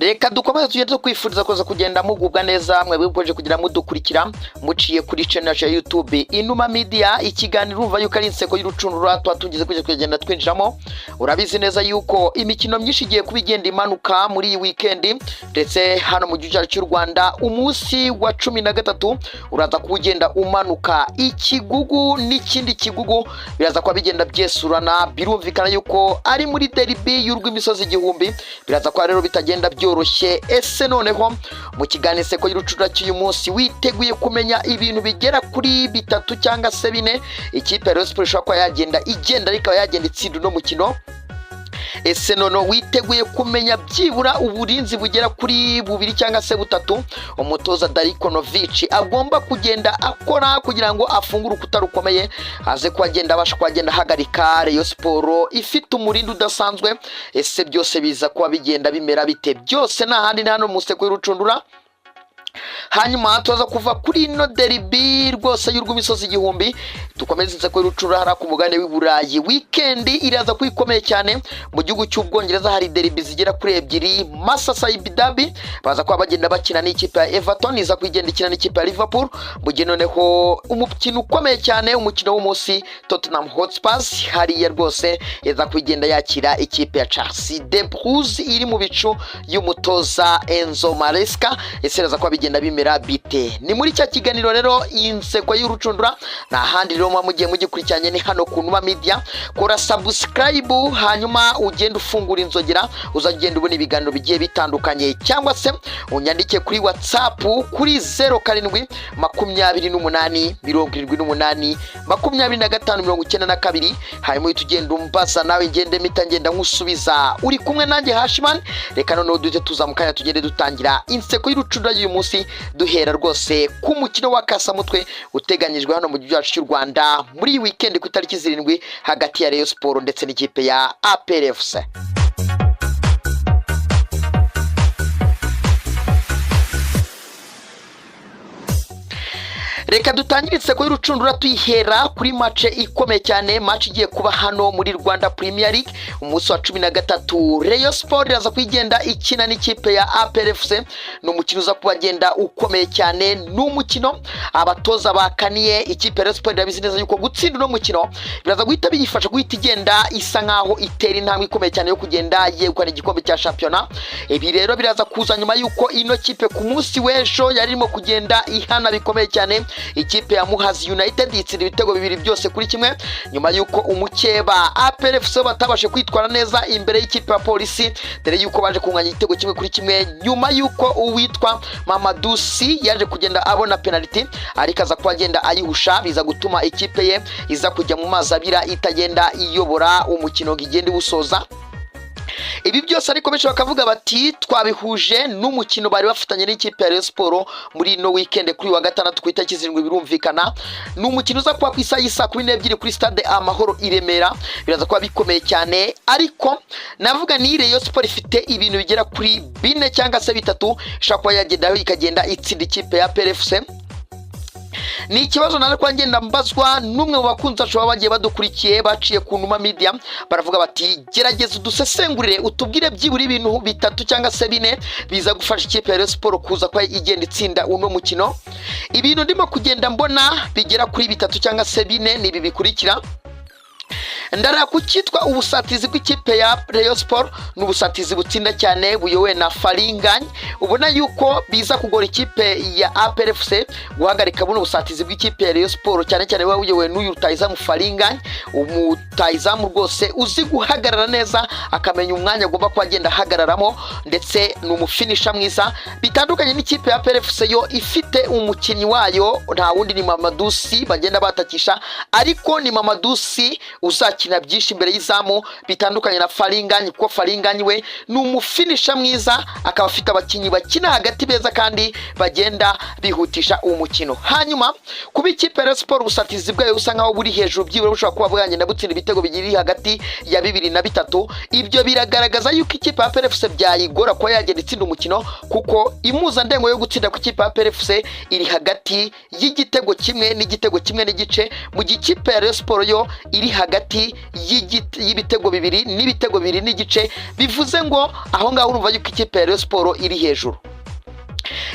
reka dukomeze tugende kwifuriza kuza kugenda mugubwa neza mwe bikoje kugira mudukurikira muciye kuri channel ya YouTube Inuma Media. Ikiganiro urumva yuko ari inseko y'urucundura twatugize kugenda twinjiramo. Urabizi neza yuko imikino myinshi igiye kubigenda imanuka muri iyi weekend, ndetse hano mu gihugu cy'u Rwanda umunsi wa 13 uraza kugenda umanuka. Ikigugu n'ikindi kigugu biraza kwa bigenda byesurana, birumvikana yuko ari muri derby y'urw'imisozi igihumbi. Biraza kwa rero bitagenda byoroshye. Ese noneho mu kiganiro seko y'urucundura cy'uyu munsi witeguye kumenya ibintu bigera kuri 3 cyangwa se 4 ikipe ya Rayon Sports ishobora yagenda ariko yagenda itsinda no mukino. Ese nono witeguye kumenya byibura uburinzi bugera kuri 2 cyangwa se 3 umutoza Darikonovic agomba kugenda akora kugira ngo afungure ukutarukomeye aze kwagenda abasha kwagenda hagarika Rayon Sports ifite umurindi udasanzwe. Ese byose biza kwa bigenda bimera bite? Byose na handi hano mu seko y'urucundura. Hanyuma tuza kuva kuri no derby rwose y'urw'imisozi igihumbi, dukomeze inseko y'urucundura hara ku mugane w'Iburayi. Weekend iraza kwikomeye cyane mu gihugu cy'Ubwongereza, hari derby zigera kuri 2. Masasayib Derby baza kwa bagenda bakina n'ikipe ya Everton, iza kwigenda ikina n'ikipe ya Liverpool. Mugihe noneho umukino ukomeye cyane, umukino w'umunsi Tottenham Hotspur hariya rwose iza kwigenda yakira ikipe ya Chelsea. De Bruyne iri mu bicu y'umutoza Enzo Maresca. Ese iraza kwa bigenda bimera bite? Ni muri cya kiganiro rero inseko y'urucundura, na handi rero mugiye mugikurikiranye ni hano ku Numa Media. Kora subscribe hanyuma ugenda ufungura inzogera uzagenda ubona ibiganiro bigiye bitandukanye, cyangwa se unyandike kuri WhatsApp kuri 0728 78 25 hanyuma utugenda umbaza nawe ngende mitangenda nkusubiza. Uri kumwe nanjye Hashman. Reka none dute tuzamukanya tugende dutangira inseko y'urucundura y'uyu munsi, duhera rwose ku mukino wa kasamutwe uteganyijwe hano mu gihugu cy'u Rwanda muri weekend ku tariki 7 hagati ya Rayon Sports ndetse n'ikipe ya APR FC. Reka dutangire inseko y'urucundura tuyihera kuri match ikomeye cyane, match igiye kuba hano muri Rwanda Premier League umunsi wa 13. Rayon Sports iraza kwigenda ikina n'ikipe ya APR FC. No mukino uza kubagenda ukomeye cyane, n'umukino abatoza bakaniye ikipe ya Rayon Sports irabizi neza yuko gutsinda no mukino biraza guhita biyifasha guhita igenda isa nkaho itera intambwe ikomeye cyane yo kugenda yegukana igikombe cya championnat. Ibi rero biraza kuza nyuma yuko ino kipe ku munsi w'ejo yarimo kugenda ihana bikomeye cyane ikipe ya Muhazi United itsinda ibitego 2 byose kuri kimwe, nyuma yuko umukeba APR FC batabashe kwitwara neza imbere y'ikipe ya Polisi dore yuko baje kunganya igitego kimwe kuri kimwe, nyuma yuko uwitwa Mamadusi yaje kugenda abona penalty ariko aza kwagenda ayihusha, biza gutuma ikipe ye iza kujya mu mazi abira itagenda iyobora umukino gigende busoza. Ibi byose ariko benshi bakavuga bati twabihuje n'umukino bari bafatanye n'ikipe ya Rayon Sports muri no weekend kuri wa gatandatu ku itariki 7 birumvikana. N'umukino uza kuba ku isaha y'isa 12 kuri stade Amahoro i Remera. Biraza kuba bikomeye cyane, ariko navuga ni Rayon Sports ifite ibintu bigera kuri 4 cyangwa se 3 shakwa yagenda ikagenda itsinda ikipe ya APR FC. Ni ikibazo nari kwa ngenda mbazwa numwe mu bakunzi ashobora bagiye badukurikiye baciye ku Numa Media, baravuga bati gerageza udusesengurire utubwire byibura ibintu 3 cyangwa se 4 biza gufasha ikipe ya Rayon Sports kuza kwa igenda itsinda uno mukino. Ibintu ndimo kugenda mbona bigera kuri 3 cyangwa se 4 ni ibi bikurikira. Ndara kukitwa ubusatizi bw'ikipe ya Rayon Sports n'ubusatizi butsinda cyane buyowe na Faringanye. Ubona yuko biza kugora ikipe ya APR FC guhagarika buno busatizi bw'ikipe ya Rayon Sports, cyane cyane we uyowe n'uyu rutayizamu Faringanye. Umutayizamu rwose uzi guhagarara neza akamenya umwanya agomba kwagenda hagararamo, ndetse n'umufinisha mwiza. Bitandukanye n'ikipe ya APR FC yo ifite umukinnyi wayo nta wundi ni Mamadusi bagenda batakisha, ariko ni Mamadusi uzakina byinshi imbere y'izamu, bitandukanye na Faringanye kuko Faringanye we ni umufinisha mwiza, akaba afite abakinnyi bakina hagati beza kandi bagenda bihutisha umukino. Hanyuma kuba ikipe ya Sport ubusatizi bwayo usa nkaho buri hejuru byibura bushobora kuba bwagenda gutsinda ibitego bigiri hagati ya 2 na 3. Ibyo biragaragaza yuko ikipe ya PFC byayigora ko yagenda itsinda umukino, kuko imuza ndengo yo gutsinda ku ikipe ya PFC iri hagati y'igitego kimwe n'igitego kimwe n'igice, mu gikipe ya Sport yo iri hagati hagati y'ibitego bibiri n'ibitego bibiri n'igice, bivuze ngo aho ngaho urumva yuko ikipe ya Rayon Sport iri hejuru.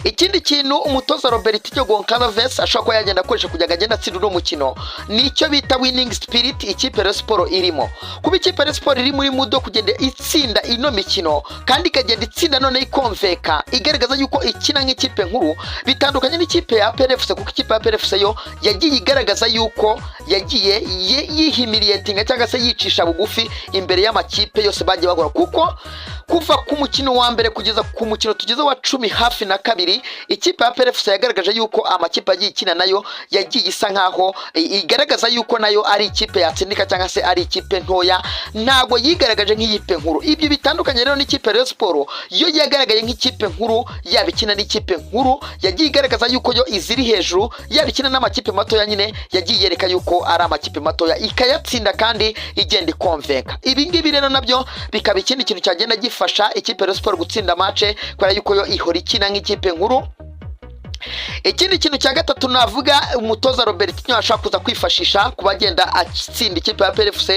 Ikindi kintu umutoza Robertinho Goncalves ashobora kuba yagenda akoresha kugira agenda atsinda uno mukino ni icyo bita winning spirit ikipe ya Rayon Sport irimo. Kuba ikipe ya Rayon Sport iri muri mudo kugenda itsinda ino mikino kandi ikagenda itsinda none ikonveka igaragaza yuko ikina nk'ikipe nkuru, bitandukanye n'ikipe ya APR FC, kuko ikipe ya APR FC yo yagiye igaragaza yuko yagiye yihimiliyetinga cyangwa se yicisha bugufi imbere y'amakipe yose bagiye bagora, kuko kuva ku mukino wa mbere kugeza ku mukino tugeze wa 10 hafi na kabiri, ikipe ya APR FC yagaragaje yuko amakipe agiye ikina nayo yagiye isa nkaho igaragaza yuko nayo ari ikipe yatsindika cyangwa se ari ikipe ntoya, ntago yigaragaje nk'iyipe nkuru. Ibyo bitandukanye rero n'ikipe ya Rayon Sport yo yagaragaye nk'ikipe nkuru, yabikina n'ikipe nkuru, yagiye igaragaza yuko yo iziri hejuru, yabikina n'amakipe matoya nyine yagiye yereka yuko ari amakipe matoya ikayatsinda kandi igenda ikonvenka. Ibi ngibi rero nabyo bikaba ikindi kintu cyagenda gifasha ikipe ya Rayon Sport gutsinda match kubera yuko yo ihora ikina nk'ikipe nkuru. Ikindi kintu cya gatatu navuga umutoza Robertinho ashaka kuza kwifashisha kubagenda atsinda ikipe ya APR FC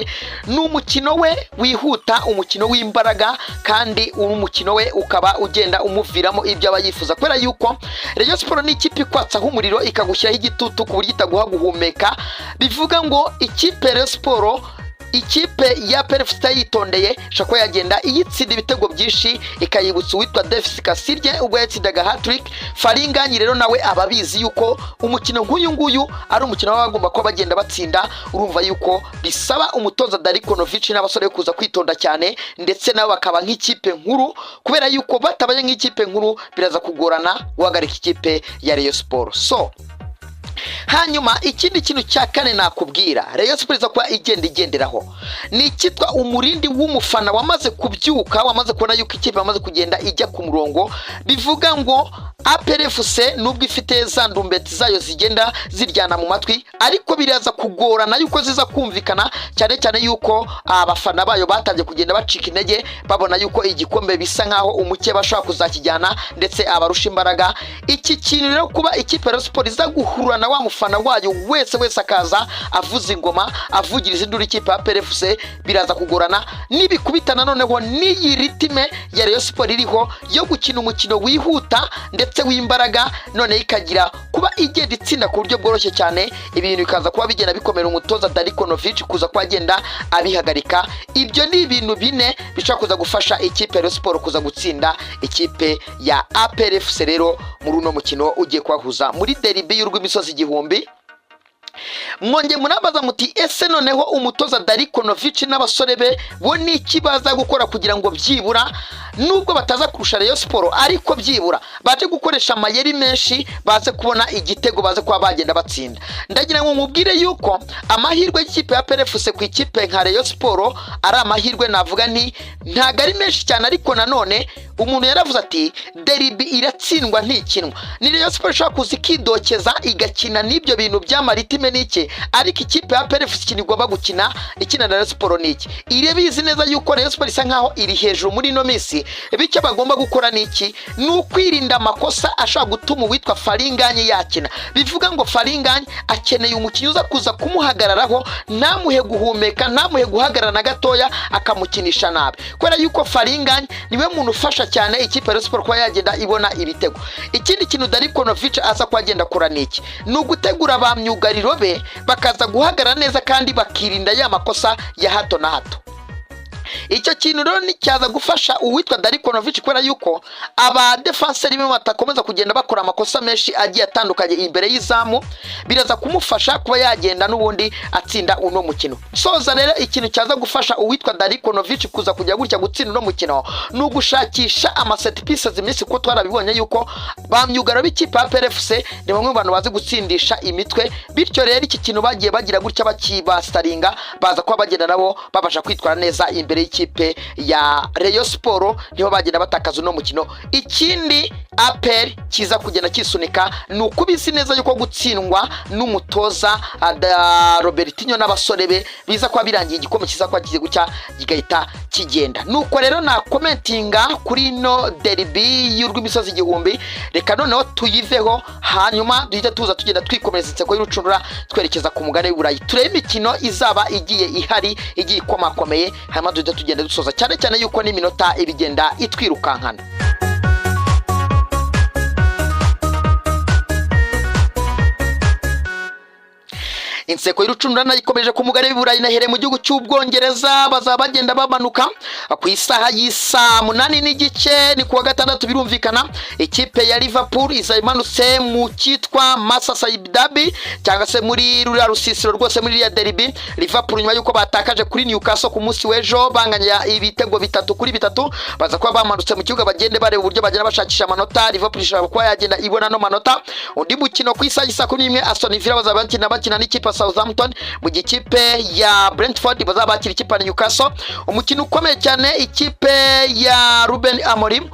ni umukino we wihuta, umukino w'imbaraga, kandi umukino we ukaba ugenda umuviramo ibyo aba yifuza, kubera yuko Rayon Sport ni ikipe ikwatsaho umuriro ikagushyiraho igitutu ku buryo itaguha guhumeka. Bivuga ngo ikipe ya Rayon Sport, ikipe ya APR FC yitondeye shako yagenda iyitsinda ibitego byinshi ikayibutsa uwitwa Davis Kasirye ubwo yatsindaga hat-trick. Faringanyi rero nawe ababizi yuko umukino nk'uyu nguyu ari umukino w'abagomba ko bagenda batsinda. Urumva yuko bisaba umutoza Darikonovic n'abasore kuza kwitonda cyane, ndetse nabo bakaba nk'ikipe nkuru, kubera yuko batabaye nk'ikipe nkuru biraza kugorana guhagarika ikipe ya Rayon Sport. So hanyuma ikindi kintu cya kane nakubwira Rayon Sport iza kuba igenderaho ni ikitwa umurindi w'umufana wamaze kubyuka, wamaze kubona yuko ikipe yamaze kugenda ijya ku murongo. Bivuga ngo APR FC nubwo ifite za ndumbeti zayo zigenda ziryana mu matwi, ariko biraza kugorana yuko ziza kumvikana, cyane cyane yuko abafana bayo batangiye kugenda bacika intege, babona yuko igikombe bisa nkaho umuke bashaka kuzakijyana ndetse abarusha imbaraga. Iki kintu rero kuba ikipe ya Rayon Sport iza guhurura na wa mufana wayo wese akaza avuza ingoma avugiriza induru ikipe ya APR FC, biraza kugorana. Nibikubitana noneho n'iyi ritime ya Rayon Sport iriho yo gukina umukino wihuta ndetse w'imbaraga, none ikagira kuba igenda itsinda ku buryo bworoshye cyane, ibintu bikaza kuba bigenda bikomera umutoza Darikonovic kuza kuba agenda abihagarika. Ibyo ni ibintu bine bishaka kuza gufasha ikipe ya Rayon Sport kuza gutsinda ikipe ya APR FC rero muri uno mukino ugiye kwahuza muri derby y'urw'imisozi igihumbi. Mwonge munabaza muti ese noneho umutoza Darikonovic n'abasore be bo ni ikibaza gukora kugira ngo byibura nubwo bataza kurusha Rayon Sport, ariko byibura baje gukoresha amayeri menshi baze kubona igitego baze kuba bagenda batsinda. Ndagira ngo mubwire yuko amahirwe y'ikipe ya APR FC ku ikipe nka Rayon Sport ari amahirwe navuga nti ntago ari menshi cyane, ariko nanone umuntu yaravuze ati derby iratsindwa ntikinwa. Ni Rayon Sport ishaka kuzikidokeza igakina n'ibyo bintu by'amaritime n'iki, ariko ikipe ya APR FC kinigomba gukina ikina na Rayon Sport n'iki. Irebizi neza yuko Rayon Sport isa nkaho iri hejuru muri no minsi, bityo bagomba gukora n'iki ni ukwirinda amakosa ashaka gutuma uwitwa Faringanyi yakina. Bivuga ngo Faringanyi akeneye umukinnyi uza kuza kumuhagararaho, ntamuhe guhumeka, ntamuhe guhagarara na gatoya akamukinisha nabi, kubera yuko Faringanyi niwe muntu ufasha cyane ikipe ya Rayon Sport kuba yagenda ibona ibitego. Ikindi kintu Darikonovic aza kwagenda kora n'iki ni ugutegura ba myugariro be bakaza guhagarara neza kandi bakirinda ya makosa ya hato na hato. Icyo kintu rero ni cyaza gufasha uwitwa Darikonovic, kubera yuko aba defenseur be batakomeza kugenda bakora amakosa menshi agiye atandukanye imbere y'izamu, biraza kumufasha kuba yagenda n'ubundi atsinda uno mukino. Soza rero ikintu cyaza gufasha uwitwa Darikonovic kuza kujya gutya gutsinda uno mukino ni ugushakisha ama set pieces iminsi, ko twarabibonye yuko bamyugaro b'ikipe ya APR FC ni bamwe mu bantu bazi gutsindisha imitwe. Bityo rero iki kintu bagiye bagira gutya bakibastaringa baza kuba bagenda nabo babasha kwitwara neza imbere y'ikipe ya Rayon Sport, niho bagenda batakaza uno mukino. Ikindi APR kiza kugenda kisunika ni ukubisi neza yuko gutsindwa n'umutoza Robertinho n'abasore be biza kwa birangiye igikombe kiza kwa kigiye gucya gigahita kigenda. Nuko rero na commentinga kuri no derby y'urw'imisozi igihumbi, reka noneho tuyiveho hanyuma duhita tuza tugenda twikomereza inseko y'urucundura twerekeza ku mugane w'Uburayi turebe imikino izaba igiye ihari igiye ikomakomeye hanyuma duhita tugenda dusoza cyane cyane yuko n'iminota ibigenda itwirukankana. Inseko y'urucundura nayikomeje ku mugare w'Uburayi nahere mu gihugu cy'Ubwongereza bazaba bagenda bamanuka ku isaha y'isa 8:30 ni kuwa gatandatu birumvikana ikipe ya Liverpool izayimanutse mu cyitwa Merseyside Derby cyangwa se muri ruriya rusisiro rwose muri ya derby. Liverpool nyuma yuko batakaje kuri Newcastle ku munsi w'ejo banganya ibitego 3-3 baza kuba bamanutse mu kibuga bagende bare uburyo bagenda bashakisha amanota. Liverpool ishobora kuba yagenda ibona no manota. Undi mukino ku isaha y'isa 11 Aston Villa bazaba bakina n'ikipe Southampton mu gikipe ya Brentford bazaba bakira ikipe ya Newcastle. Umukino ukomeye cyane ikipe ya Ruben Amorim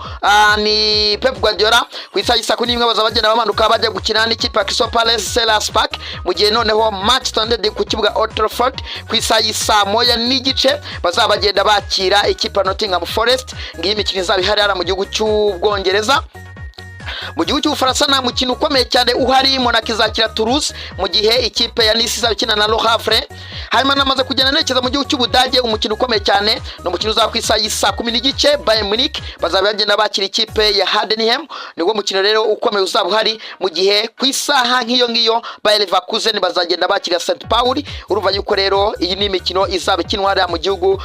ni Pep Guardiola ku isaha y'isa 11 bazaba bagenda bamanuka bajya gukina n'ikipe ya Crystal Palace Selhurst Park mu gihe noneho match standard ku kibuga Old Trafford ku isaha y'isa 1:30 bazaba bagenda bakira ikipe ya Nottingham Forest. Ngiyi imikino izaba ihari mu gihugu cy'Ubwongereza. Mu gihugu cy'Ubufaransa nta mukino ukomeye cyane uhari Monaco izakira Toulouse mu gihe ikipe ya Nice izabikina na Le Havre. Hanyuma namaze kugenda nerekeza mu gihugu cy'Ubudage umukino ukomeye cyane no mukino uzaba ku isaha y'isa 10:30 Bayern Munich bazaba bagenda bakira ikipe ya Heidenheim. Nibwo mukino rero ukomeye uzaba uhari mu gihe ku isaha nk'iyo Bayer Leverkusen bazagenda bakira St Pauli. Urumva yuko rero iyi ni imikino izaba ikinwa mu gihugu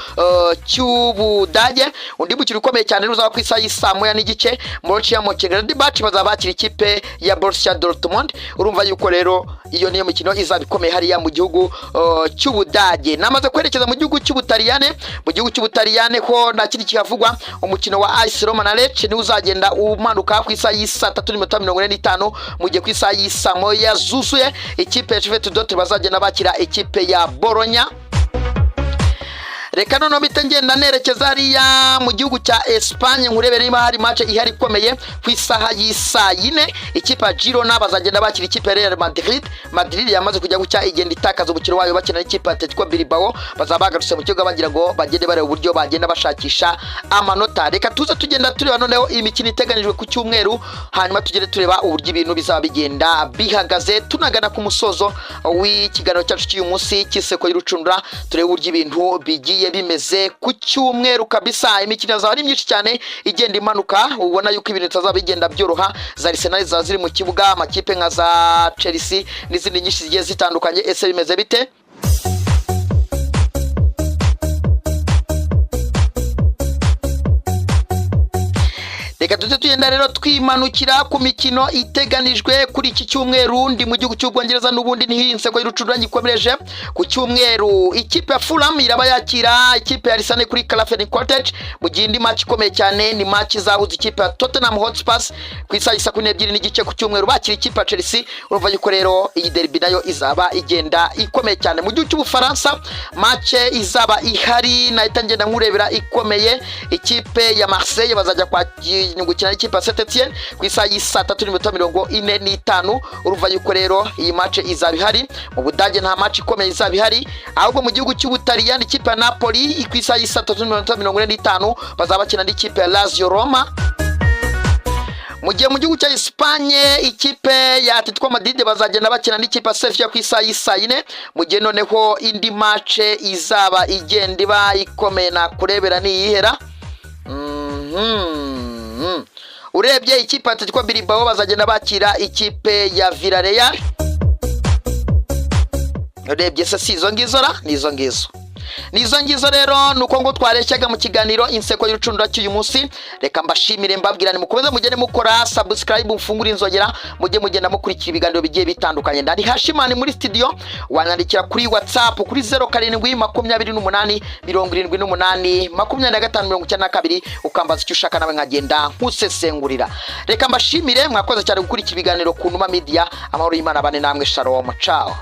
cy'Ubudage. Undi mukino ukomeye cyane uzaba ku isaha y'isa 1:30 Borussia Mönchengladbach bazaba bakira ikipe ya Borussia Dortmund. Urumva yuko rero iyo niyo mikino izaba ikomeye hariya mu gihugu cy'Ubudage. Namaze kwerekeza mu gihugu cy'Ubutaliyane. Mu gihugu cy'Ubutaliyane ho nakiri kihavugwa umukino wa AS Roma na Lecce ni uzagenda umanuka ku isaha y'isa 3:45 mu gihe ku isaha y'isa 1 zuzuye ikipe ya Juventus Dortmund bazagenda bakira ikipe ya Bologna. Reka none bite ngenda nerekeza hariya mu gihugu cya Espagne nkurebere niba hari match ihari ikomeye ku isaha y'isa 4 ikipe ya Girona bazagenda bakira ikipe ya Real Madrid. Madrid yamaze kujya gucya igenda itakaza umukino wayo bakina n'ikipe ya Atletico Bilbao bazaba bagarutse mu kibuga bagira ngo bagende bare uburyo bagenda bashakisha amanota. Reka tuze tugenda tureba noneho imikino iteganijwe ku cyumweru hanyuma tugere tureba uburyo ibintu bizaba bigenda bihagaze tunagana ku musozo w'ikiganiro cyacu cy'uyu munsi cy'iseko y'urucundura turebe uburyo ibintu bigiye bimeze ku cyumweru kabisa. Imikino zaba ari myinshi cyane igenda imanuka ubona yuko ibintu tazaba bigenda byoroha. Za Arsenal zaza ziri mu kibuga amakipe nka za Chelsea n'izindi nyinshi zigiye zitandukanye. Ese bimeze bite? Reka tugenda rero twimanukira ku mikino iteganijwe kuri iki cyumweru. Ndi mu gihugu cy'Ubwongereza n'ubundi ni inseko y'urucundura gikomereje ku cyumweru. Ikipe ya Fulham iraba yakira ikipe ya Arsenal kuri Craven Cottage mu gihe indi match ikomeye cyane ni match izahuza ikipe ya Tottenham Hotspur ku isaha y'isa 2:30 ku cyumweru bakira ikipe ya Chelsea. Urumva yuko rero iyi derby nayo izaba igenda ikomeye cyane. Mu gihugu cy'Ubufaransa match izaba ihari nahita ngenda nkurebera ikomeye ikipe ya Marseille bazajya kwa gukina n'ikipe ya Saint-Etienne ku isaha y'isa 3:45. Urumva yuko rero iyi match izaba ihari. Mu Budage nta match ikomeye izaba ihari ahubwo mu gihugu cy'Ubutaliyani ikipe ya Napoli ku isaha y'isa 3:45 bazaba bakina n'ikipe ya Lazio Roma. Mu gihe mu gihugu cya Espagne ikipe ya Atletico Madrid bazagenda bakina n'ikipe ya Sevilla ku isaha y'isa 4 mu gihe noneho indi match izaba igenda iba ikomeye na kurebera ni yihera. Urebye ikipe ya Atletico Bilbao bazagenda bakira ikipe ya Villarreal. Urebye se sizo ngizora nizo ngizo rero nuko ngo twareshyaga mu kiganiro inseko y'urucundura cy'uyu munsi. Reka mbashimire mbabwirane mukomeze mugende mukora subscribe mfungura inzogera mujye mugenda mukurikira ibiganiro bigiye bitandukanye. Ndari Hashimani muri studio wanandikira kuri WhatsApp kuri 0728782592 ukambaza icyo ushaka nawe nkagenda nkusesengurira. Reka mbashimire mwakoze cyane gukurikira ibiganiro ku Numa Media. Amahoro y'Imana bane namwe, shalom, ciao.